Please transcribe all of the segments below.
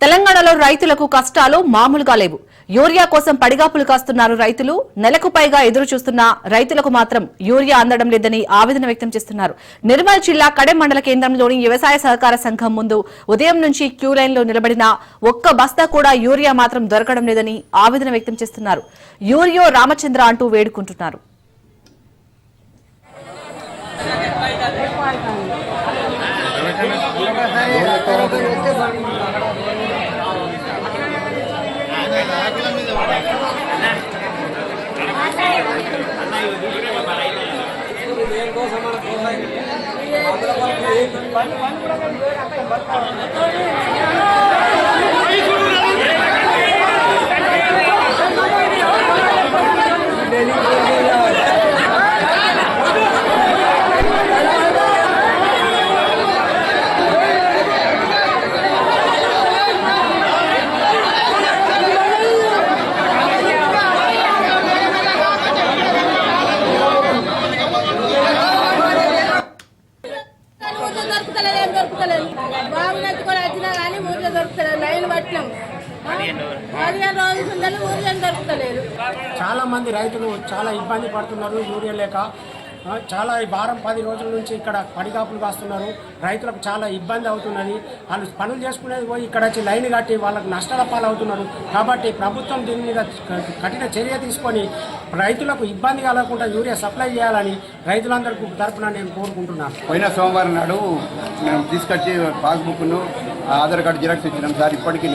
తెలంగాణలో రైతులకు కష్టాలు మామూలుగా లేవు. యూరియా కోసం పడిగాపులు కాస్తున్నారు రైతులు. నెలకు పైగా ఎదురు చూస్తున్న రైతులకు మాత్రం యూరియా అందడం లేదని ఆవేదన వ్యక్తం చేస్తున్నారు. నిర్మల్ జిల్లా కడెం మండల కేంద్రంలోని వ్యవసాయ సహకార సంఘం ముందు ఉదయం నుంచి క్యూ లైన్లో నిలబడిన ఒక్క బస్తా కూడా యూరియా మాత్రం దొరకడం లేదని ఆవేదన వ్యక్తం చేస్తున్నారు. యూరియో రామచంద్ర అంటూ వేడుకుంటున్నారు. చాలా మంది రైతులు చాలా ఇబ్బంది పడుతున్నారు. యూరియా లేక చాలా వారం 10 రోజుల నుంచి ఇక్కడ పడిగాపులు కాస్తున్నారు. రైతులకు చాలా ఇబ్బంది అవుతున్నది. వాళ్ళు పనులు చేసుకునేది పోయి ఇక్కడ వచ్చి లైన్ కట్టి వాళ్ళకు నష్టాల పాలవుతున్నారు. కాబట్టి ప్రభుత్వం దీని మీద కఠిన చర్య తీసుకొని రైతులకు ఇబ్బంది కలగకుండా యూరియా సప్లై చేయాలని రైతులందరికీ తరపున నేను కోరుకుంటున్నాను. పోయిన సోమవారం నాడు మేము తీసుకొచ్చి పాస్బుక్ను ఆధార్ కార్డు జిరాక్స్ ఇచ్చినాం సార్. ఇప్పటికీ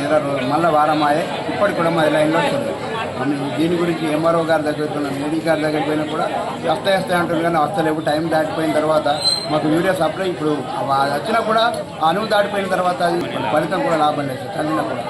మళ్ళీ వారమాయే ఇప్పటికి కూడా మా లైన్లో వస్తుంది. దీని గురించి ఎంఆర్ఓ గారి దగ్గరికి మోడీ గారి దగ్గరికి పోయినా కూడా వస్తాయి అంటారు కానీ వస్తలేవు. టైం దాటిపోయిన తర్వాత మాకు యూరియా సప్లై ఇప్పుడు వచ్చినా కూడా అనువు దాటిపోయిన తర్వాత ఫలితం కూడా లాభం లేదు. చదివినా కూడా